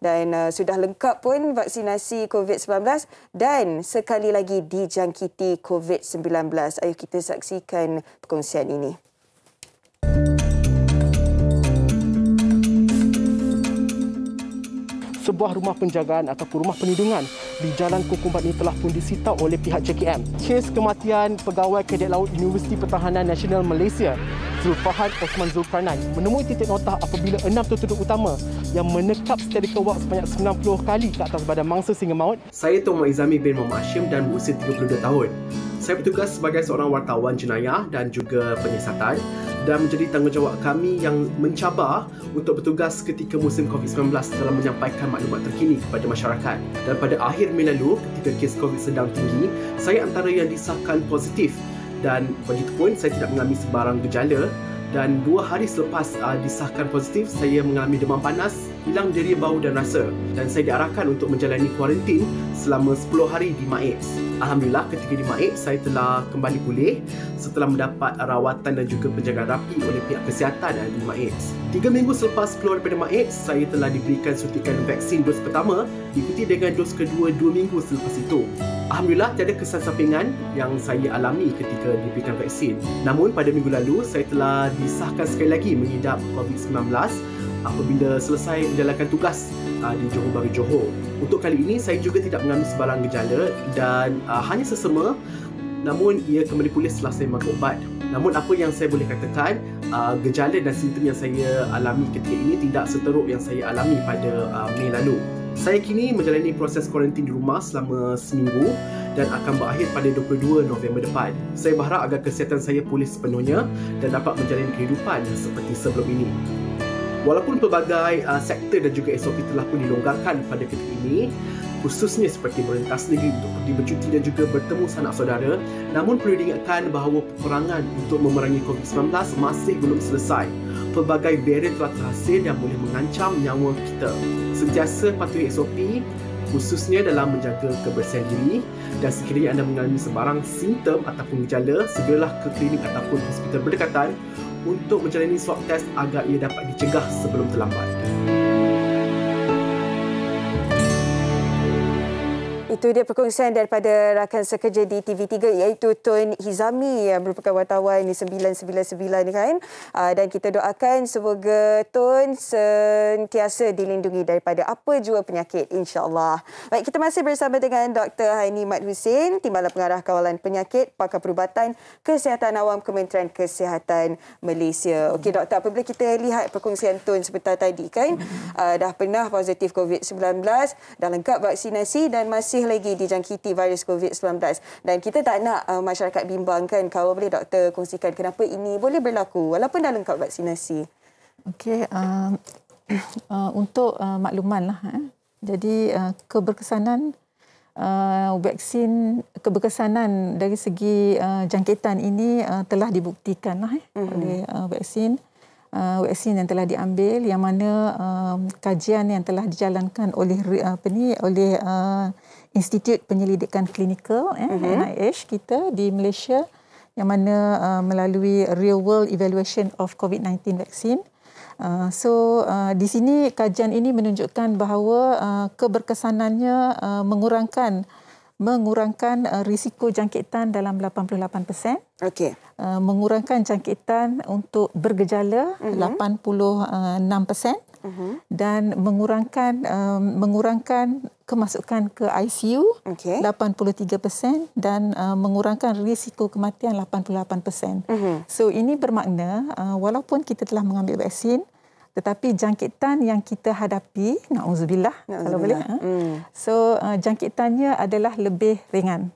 Speaker 1: dan sudah lengkap pun vaksinasi COVID-19 dan sekali lagi dijangkiti COVID-19. Ayo kita saksikan perkongsian ini.
Speaker 8: Sebuah rumah penjagaan ataupun rumah perlindungan di Jalan Kukumbat ini telah pun disita oleh pihak JKM. Kes kematian pegawai Kadet Laut Universiti Pertahanan Nasional Malaysia, Zulfahad Osman Zulkarnain, menemui titik notah apabila 6 tertuduh utama yang menekap Steady Kawak sebanyak 90 kali ke atas badan mangsa sehingga maut.
Speaker 9: Saya Tuan Muhammad Izami bin Muhammad Hashim dan berusia 32 tahun. Saya bertugas sebagai seorang wartawan jenayah dan juga penyiasatan dan menjadi tanggungjawab kami yang mencabar untuk bertugas ketika musim COVID-19 dalam menyampaikan maklumat terkini kepada masyarakat. Dan pada akhir Mei lalu, ketika kes COVID sedang tinggi, saya antara yang disahkan positif dan begitupun saya tidak mengalami sebarang gejala. Dan 2 hari selepas disahkan positif, saya mengalami demam panas, hilang diri, bau dan rasa. Dan saya diarahkan untuk menjalani kuarantin selama 10 hari di MAEPS. Alhamdulillah, ketika di MAEPS, saya telah kembali pulih setelah mendapat rawatan dan juga penjagaan rapi oleh pihak kesihatan di MAEPS. 3 minggu selepas keluar daripada MAEPS, saya telah diberikan suntikan vaksin dos pertama diikuti dengan dos kedua 2 minggu selepas itu. Alhamdulillah, tiada kesan sampingan yang saya alami ketika diberikan vaksin. Namun, pada minggu lalu, saya telah disahkan sekali lagi mengidap COVID-19 apabila selesai menjalankan tugas di Johor Bahru, Johor. Untuk kali ini, saya juga tidak mengalami sebarang gejala dan hanya sesama, namun ia kembali pulih setelah saya makan ubat. Namun apa yang saya boleh katakan, gejala dan simptom yang saya alami ketika ini tidak seteruk yang saya alami pada Mei lalu. Saya kini menjalani proses kuarantin di rumah selama seminggu dan akan berakhir pada 22 November depan. Saya berharap agar kesihatan saya pulih sepenuhnya dan dapat menjalani kehidupan seperti sebelum ini. Walaupun pelbagai sektor dan juga SOP telah pun dilonggarkan pada ketika ini, khususnya seperti merentas negeri untuk pergi bercuti dan juga bertemu sanak saudara, namun perlu diingatkan bahawa peperangan untuk memerangi COVID-19 masih belum selesai. Pelbagai varian telah terhasil yang boleh mengancam nyawa kita. Sentiasa patuhi SOP, khususnya dalam menjaga kebersihan diri, dan sekiranya anda mengalami sebarang simptom ataupun gejala, segeralah ke klinik ataupun hospital berdekatan untuk menjalani swab test agar ia dapat dicegah sebelum terlambat.
Speaker 1: Itu dia perkongsian daripada rakan sekerja di TV3 iaitu Tun Hizami yang merupakan wartawan di 999 ni kan. Dan kita doakan semoga Tun sentiasa dilindungi daripada apa jua penyakit insya-Allah. Baik, kita masih bersama dengan Dr. Haini Mat Hussein, Timbalan Pengarah Kawalan Penyakit, Pakar Perubatan Kesihatan Awam Kementerian Kesihatan Malaysia. Okey doktor, apabila kita lihat perkongsian Tun sebentar tadi kan, dah pernah positif COVID-19, dah lengkap vaksinasi dan masih lagi dijangkiti virus COVID-19 dan kita tak nak masyarakat bimbang kan. Kalau boleh doktor kongsikan kenapa ini boleh berlaku walaupun dah lengkap vaksinasi.
Speaker 3: Okey, untuk makluman lah. Jadi keberkesanan vaksin, keberkesanan dari segi jangkitan ini telah dibuktikan lah oleh vaksin. vaksin yang telah diambil, yang mana kajian yang telah dijalankan oleh Institut Penyelidikan Klinikal NIH kita di Malaysia, yang mana melalui real world evaluation of COVID-19 vaksin. Di sini kajian ini menunjukkan bahawa keberkesanannya mengurangkan risiko jangkitan dalam 88%.
Speaker 1: Okey.
Speaker 3: Mengurangkan jangkitan untuk bergejala 86%. Dan mengurangkan kemasukan ke ICU 83% dan mengurangkan risiko kematian 88%. So ini bermakna walaupun kita telah mengambil vaksin, tetapi jangkitan yang kita hadapi, na'udzubillah kalau boleh, jangkitannya adalah lebih ringan.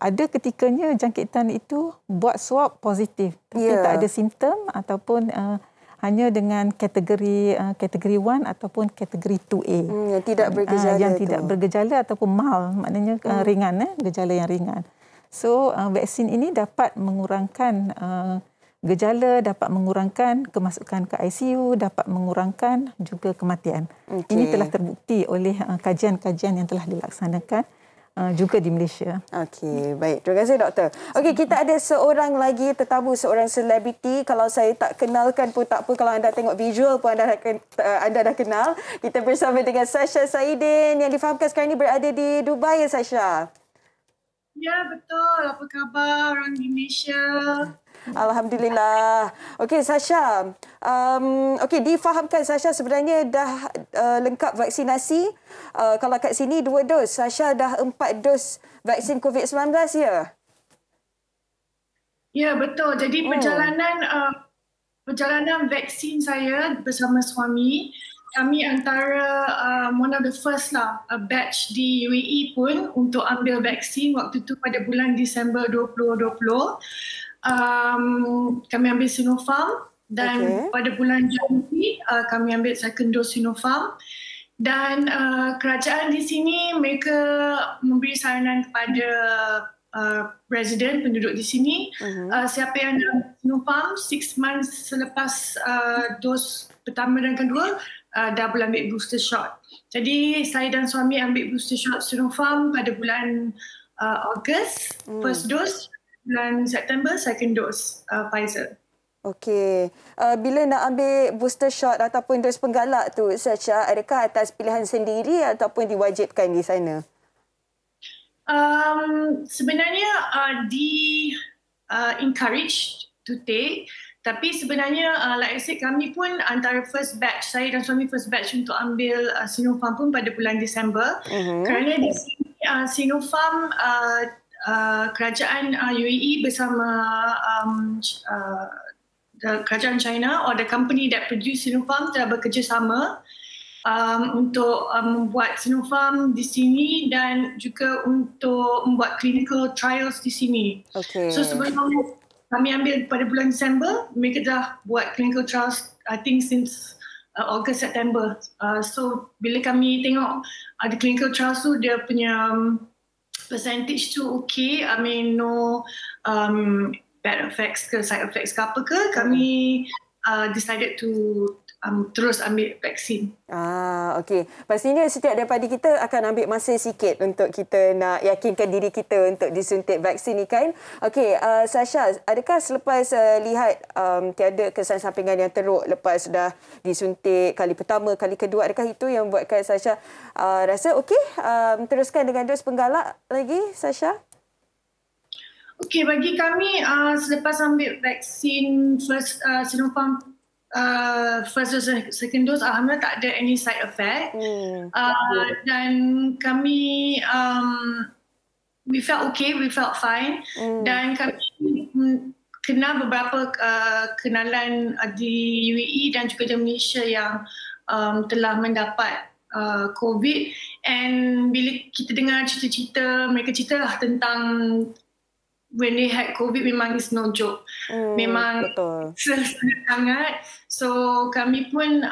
Speaker 3: Ada ketikanya jangkitan itu buat swab positif, tapi tak ada simptom ataupun hanya dengan kategori 1 ataupun kategori 2A.
Speaker 1: Yang tidak bergejala.
Speaker 3: Yang tidak bergejala ataupun mild, maknanya ringan, gejala yang ringan. So, vaksin ini dapat mengurangkan gejala, dapat mengurangkan kemasukan ke ICU, dapat mengurangkan juga kematian. Ini telah terbukti oleh kajian-kajian yang telah dilaksanakan juga di Malaysia.
Speaker 1: Okey, baik. Terima kasih, Doktor. Okey, kita ada seorang lagi tetamu, seorang selebriti. Kalau saya tak kenalkan pun tak apa. Kalau anda tengok visual pun anda dah kenal. Kita bersama dengan Sasha Saidin yang difahamkan sekarang ini berada di Dubai, Sasha.
Speaker 10: Ya, betul. Apa khabar orang di Malaysia?
Speaker 1: Alhamdulillah. Okey, Sasha. Difahamkan Sasha sebenarnya dah lengkap vaksinasi. Kalau kat sini 2 dos. Sasha dah 4 dos vaksin COVID-19 ya?
Speaker 10: Ya, betul. Jadi perjalanan vaksin saya bersama suami, kami antara one of the first batch di UAE pun untuk ambil vaksin waktu tu pada bulan Disember 2020. Kami ambil Sinopharm dan pada bulan Januari kami ambil second dose Sinopharm. Dan kerajaan di sini mereka memberi saranan kepada resident penduduk di sini, siapa yang dah Sinopharm 6 months selepas dos pertama dan kedua dah boleh ambil booster shot. Jadi saya dan suami ambil booster shot Sinopharm pada bulan Ogos, first dose, bulan September second dose Pfizer.
Speaker 1: Okey. Bila nak ambil booster shot ataupun dos penggalak tu, Sasha, adakah atas pilihan sendiri ataupun diwajibkan di sana?
Speaker 10: Sebenarnya encourage to take, tapi sebenarnya like I said, kami pun antara first batch, saya dan suami first batch untuk ambil Sinopharm pun pada bulan Disember. Kerana di sini Sinopharm kerajaan UAE bersama kerajaan China or the company that produce Sinopharm telah bekerjasama untuk membuat Sinopharm di sini dan juga untuk membuat clinical trials di sini. So sebelum kami ambil pada bulan Disember, mereka dah buat clinical trials I think since August, September. So bila kami tengok the clinical trials tu, dia punya percentage tu okay. I mean no bad effects ke side effects ke apa ke, kami decided to terus ambil vaksin.
Speaker 1: Okey. Pastinya setiap daripada kita akan ambil masa sikit untuk kita nak yakinkan diri kita untuk disuntik vaksin ni kan. Okey, Sasha, adakah selepas lihat tiada kesan sampingan yang teruk lepas dah disuntik kali pertama, kali kedua, adakah itu yang buatkan Sasha rasa okey teruskan dengan dos penggalak lagi, Sasha?
Speaker 10: Okey, bagi kami selepas ambil vaksin first Sinopharm first dose, second dose, alhamdulillah tak ada any side effect. Dan kami we felt okay, we felt fine. Dan kami kenal beberapa kenalan di UAE dan juga di Malaysia yang telah mendapat COVID. And bila kita dengar cerita-cerita, mereka ceritalah tentang when they had COVID, memang is no joke. Memang sangat. So kami pun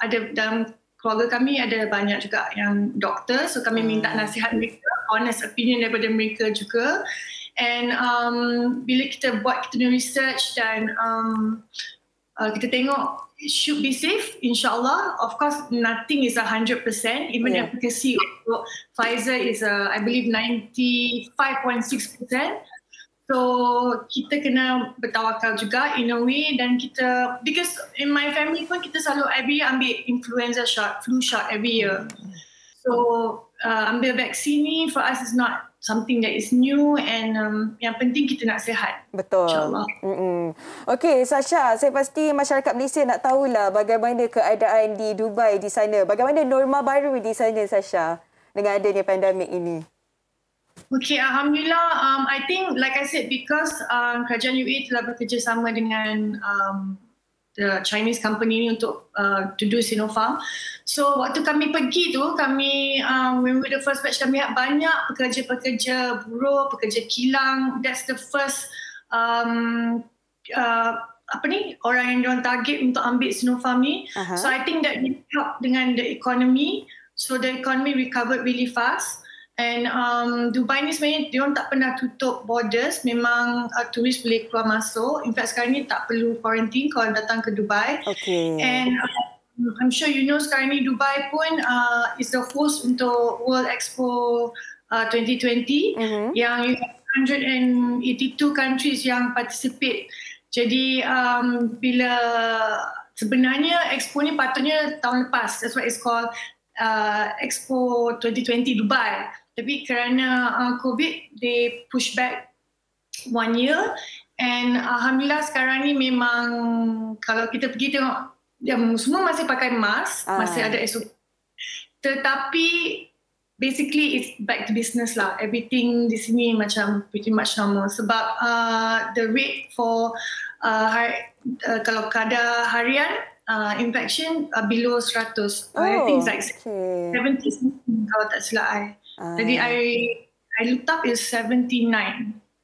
Speaker 10: ada dalam keluarga kami ada banyak juga yang doktor. So kami minta nasihat mereka, honest opinion daripada mereka juga. And bila kita buat kita research dan kita tengok it should be safe, insyaAllah. Of course, nothing is 100%. Even the efficacy untuk Pfizer is, I believe, 95.6%. So, kita kena bertawakal juga in a way. Dan kita, because in my family pun, kita selalu every year ambil influenza shot, flu shot every year. So, ambil vaksin ni for us is not something that is new and yang penting kita nak sihat.
Speaker 1: Betul. InsyaAllah. Okey, Sasha, saya pasti masyarakat Malaysia nak tahulah bagaimana keadaan di Dubai di sana. Bagaimana norma baru di sana, Sasha, dengan adanya pandemik ini?
Speaker 10: Okay, Alhamdulillah. I think, like I said, because kerajaan UAE telah bekerjasama dengan the Chinese company ni untuk to do Sinopharm. So waktu kami pergi tu, kami when we were the first batch, kami lihat banyak pekerja-pekerja buruh, pekerja kilang. That's the first orang yang diorang target untuk ambil Sinopharm ni. So I think that it help dengan the economy. So the economy recovered really fast. And Dubai ni sebenarnya diorang tak pernah tutup borders. Memang turis boleh keluar masuk. In fact sekarang ni tak perlu quarantine kalau datang ke Dubai.
Speaker 1: Okay.
Speaker 10: And I'm sure you know sekarang ni Dubai pun is the host untuk World Expo 2020 yang 182 countries yang participate. Jadi bila sebenarnya Expo ni patutnya tahun lepas. That's why it's called Expo 2020 Dubai. Tapi kerana COVID, they push back 1 year. And Alhamdulillah sekarang ni memang kalau kita pergi tengok, semua masih pakai mask, masih ada SOP. Tetapi basically it's back to business lah. Everything di sini macam pretty much normal. Sebab the rate for kalau kadar harian infection below 100. I think it's like 70 kalau tak silap I. Jadi I looked up is 79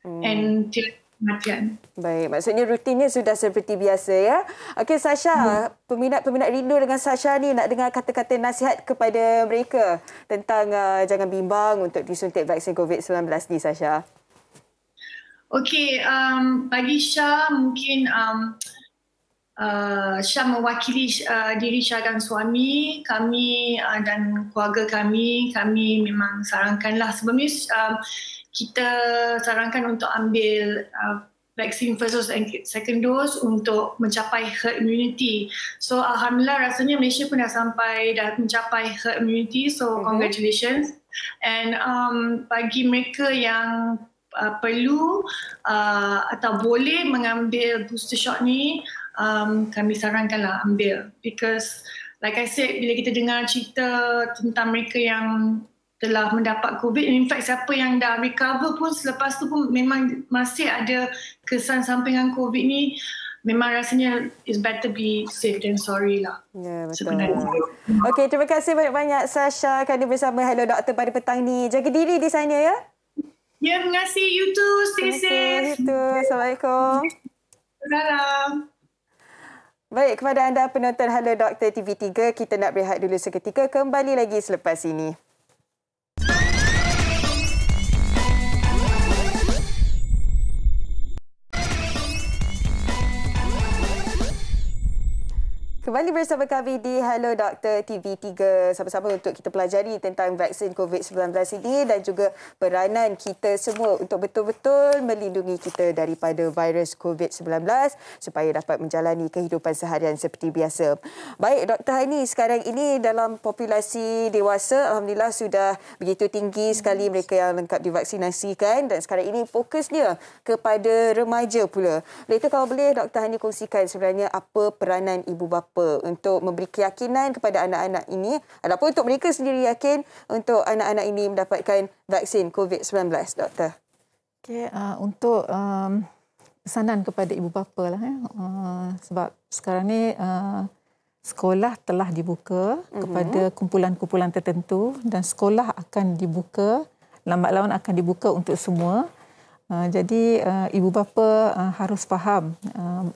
Speaker 10: and till kematian.
Speaker 1: Baik, maksudnya rutinnya sudah seperti biasa ya. Okey Sasha, peminat-peminat rindu dengan Sasha ni nak dengar kata-kata nasihat kepada mereka tentang jangan bimbang untuk disuntik vaksin COVID-19 ni, Sasha.
Speaker 10: Okey, bagi Syah mungkin Syah mewakili diri Syah dan suami kami dan keluarga kami memang sarankanlah sebenarnya kita sarankan untuk ambil vaksin first dose and second dose untuk mencapai herd immunity. So Alhamdulillah rasanya Malaysia pun dah mencapai herd immunity, so congratulations. And bagi mereka yang perlu atau boleh mengambil booster shot ni, kami sarankanlah ambil, because like I said, bila kita dengar cerita tentang mereka yang telah mendapat COVID, in fact siapa yang dah recover pun selepas tu pun memang masih ada kesan sampingan COVID ni, memang rasanya it's better be safe than sorry lah.
Speaker 1: Ya, betul. Okey, terima kasih banyak-banyak Sasha kerana bersama Hello Doktor pada petang ni. Jaga diri di sana ya.
Speaker 10: Ya, terima kasih. You too. Stay safe.
Speaker 1: You too. Assalamualaikum.
Speaker 10: Salam.
Speaker 1: Baik, kepada anda penonton Hello Doktor TV3, kita nak berehat dulu seketika, kembali lagi selepas ini. Kembali bersama kami di Hello Doktor TV3 sama-sama untuk kita pelajari tentang vaksin COVID-19 ini dan juga peranan kita semua untuk betul-betul melindungi kita daripada virus COVID-19 supaya dapat menjalani kehidupan seharian seperti biasa. Baik, Dr. Hani, sekarang ini dalam populasi dewasa, Alhamdulillah sudah begitu tinggi sekali mereka yang lengkap divaksinasikan dan sekarang ini fokusnya kepada remaja pula. Oleh itu, kalau boleh Dr. Hani kongsikan sebenarnya apa peranan ibu bapa untuk memberi keyakinan kepada anak-anak ini ataupun untuk mereka sendiri yakin untuk anak-anak ini mendapatkan vaksin COVID-19, Doktor.
Speaker 3: Okay, untuk pesanan kepada ibu bapa lah, sebab sekarang ni sekolah telah dibuka kepada kumpulan-kumpulan tertentu dan sekolah akan dibuka, lambat laun akan dibuka untuk semua. Jadi ibu bapa harus faham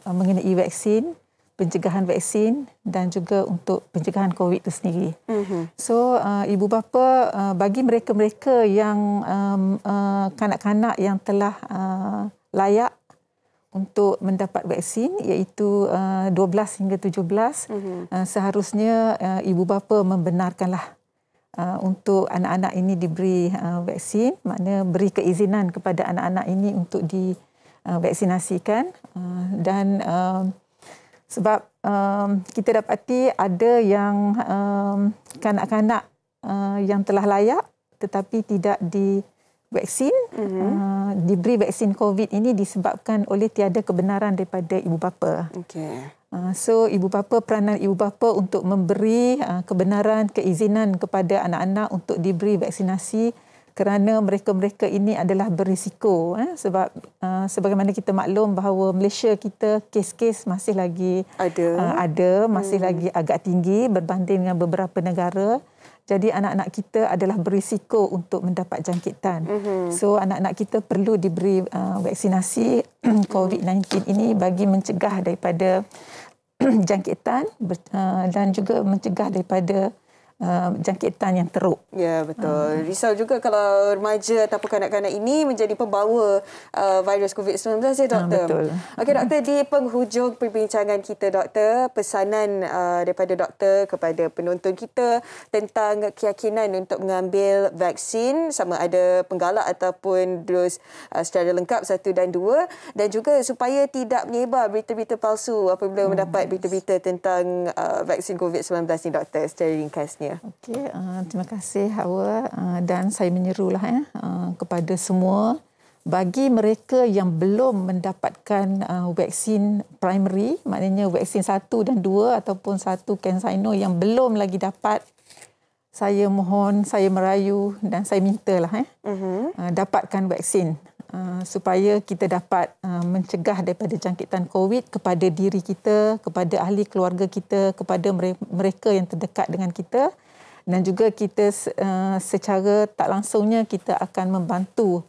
Speaker 3: mengenai vaksin pencegahan vaksin dan juga untuk pencegahan COVID itu sendiri. So ibu bapa bagi mereka-mereka yang kanak-kanak yang telah layak untuk mendapat vaksin iaitu 12 hingga 17 seharusnya ibu bapa membenarkanlah untuk anak-anak ini diberi vaksin, maknanya beri keizinan kepada anak-anak ini untuk divaksinasikan dan sebab kita dapati ada yang kanak-kanak yang telah layak tetapi tidak divaksin, diberi vaksin COVID ini disebabkan oleh tiada kebenaran daripada ibu bapa. So ibu bapa, peranan ibu bapa untuk memberi kebenaran, keizinan kepada anak-anak untuk diberi vaksinasi kerana mereka-mereka ini adalah berisiko sebab sebagaimana kita maklum bahawa Malaysia kita kes-kes masih lagi ada masih lagi agak tinggi berbanding dengan beberapa negara. Jadi anak-anak kita adalah berisiko untuk mendapat jangkitan. So anak-anak kita perlu diberi vaksinasi COVID-19 ini bagi mencegah daripada jangkitan dan juga mencegah daripada jangkitan yang teruk.
Speaker 1: Ya, betul. Risau juga kalau remaja ataupun kanak-kanak ini menjadi pembawa virus COVID-19 ya, Doktor.
Speaker 3: Betul.
Speaker 1: Okey, Doktor, di penghujung perbincangan kita, Doktor, pesanan daripada Doktor kepada penonton kita tentang keyakinan untuk mengambil vaksin, sama ada penggalak ataupun dos secara lengkap 1 dan 2, dan juga supaya tidak menyebar berita-berita palsu apabila mendapat berita-berita tentang vaksin COVID-19 ni, Doktor, secara ringkasnya.
Speaker 3: Okey, terima kasih Hawa dan saya menyerulah kepada semua bagi mereka yang belum mendapatkan vaksin primary, maknanya vaksin 1 dan 2 ataupun 1 CanSino yang belum lagi dapat, saya mohon, saya merayu dan saya mintalah dapatkan vaksin supaya kita dapat mencegah daripada jangkitan COVID kepada diri kita, kepada ahli keluarga kita, kepada mereka yang terdekat dengan kita, dan juga kita secara tak langsungnya kita akan membantu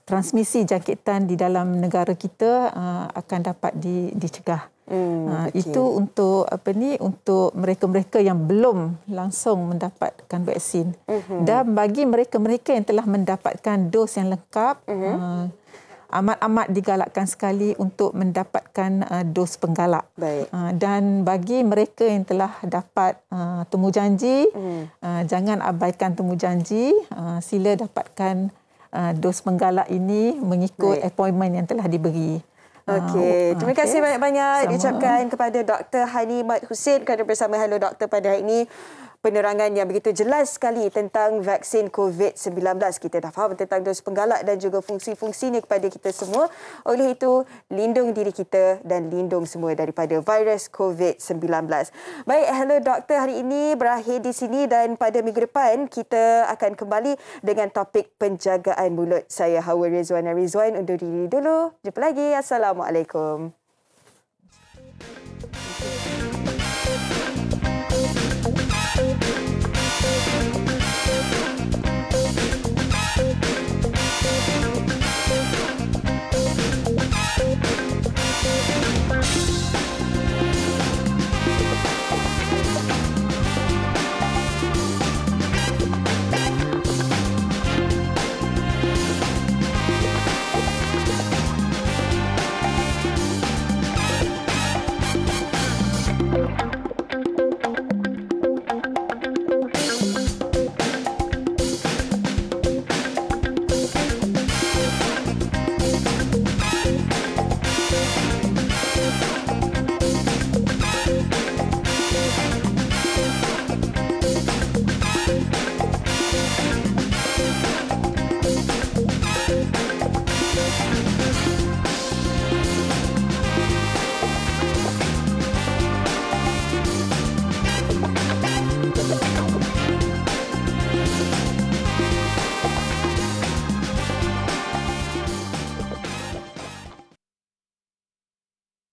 Speaker 3: transmisi jangkitan di dalam negara kita akan dapat dicegah. Itu untuk untuk mereka-mereka yang belum langsung mendapatkan vaksin. Dan bagi mereka-mereka yang telah mendapatkan dos yang lengkap, amat-amat digalakkan sekali untuk mendapatkan dos penggalak. Dan bagi mereka yang telah dapat temujanji, jangan abaikan temujanji, sila dapatkan dos penggalak ini mengikut appointment yang telah diberi.
Speaker 1: Okey, terima kasih banyak-banyak diucapkan kepada Dr. Hani Mat Hussein kerana bersama Hello Doktor pada hari ini. Penerangan yang begitu jelas sekali tentang vaksin COVID-19. Kita dah faham tentang dos penggalak dan juga fungsi-fungsinya kepada kita semua. Oleh itu, lindung diri kita dan lindung semua daripada virus COVID-19. Baik, Hello Doktor hari ini berakhir di sini dan pada minggu depan kita akan kembali dengan topik penjagaan mulut. Saya Hawa Rizwana Rizwan undur diri dulu. Jumpa lagi. Assalamualaikum.